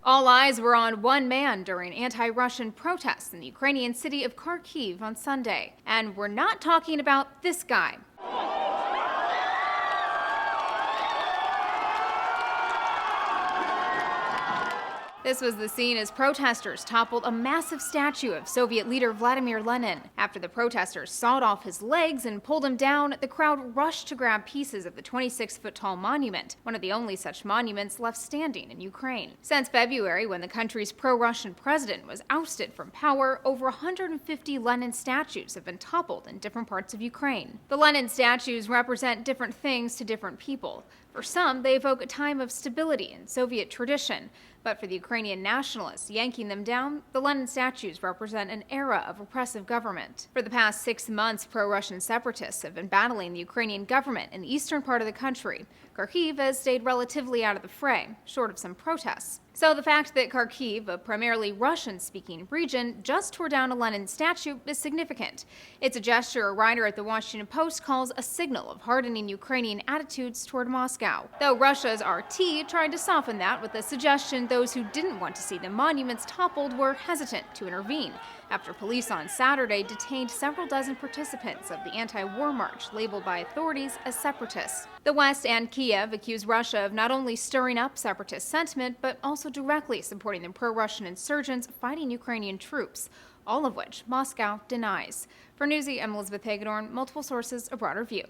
All eyes were on one man during anti-Russian protests in the Ukrainian city of Kharkiv on Sunday. And we're not talking about this guy. This was the scene as protesters toppled a massive statue of Soviet leader Vladimir Lenin. After the protesters sawed off his legs and pulled him down, the crowd rushed to grab pieces of the 26-foot-tall monument, one of the only such monuments left standing in Ukraine. Since February, when the country's pro-Russian president was ousted from power, over 150 Lenin statues have been toppled in different parts of Ukraine. The Lenin statues represent different things to different people. For some, they evoke a time of stability and Soviet tradition. But for the Ukrainian nationalists yanking them down, the Lenin statues represent an era of repressive government. For the past 6 months, pro-Russian separatists have been battling the Ukrainian government in the eastern part of the country. Kharkiv has stayed relatively out of the fray, short of some protests. So the fact that Kharkiv, a primarily Russian-speaking region, just tore down a Lenin statue is significant. It's a gesture a writer at the Washington Post calls a signal of hardening Ukrainian attitudes toward Moscow. Though Russia's RT tried to soften that with the suggestion those who didn't want to see the monuments toppled were hesitant to intervene, after police on Saturday detained several dozen participants of the anti-war march labeled by authorities as separatists. The West and Kiev accuse Russia of not only stirring up separatist sentiment, but also directly supporting the pro-Russian insurgents fighting Ukrainian troops, all of which Moscow denies. For Newsy, I'm Elizabeth Hagedorn, multiple sources, a broader view.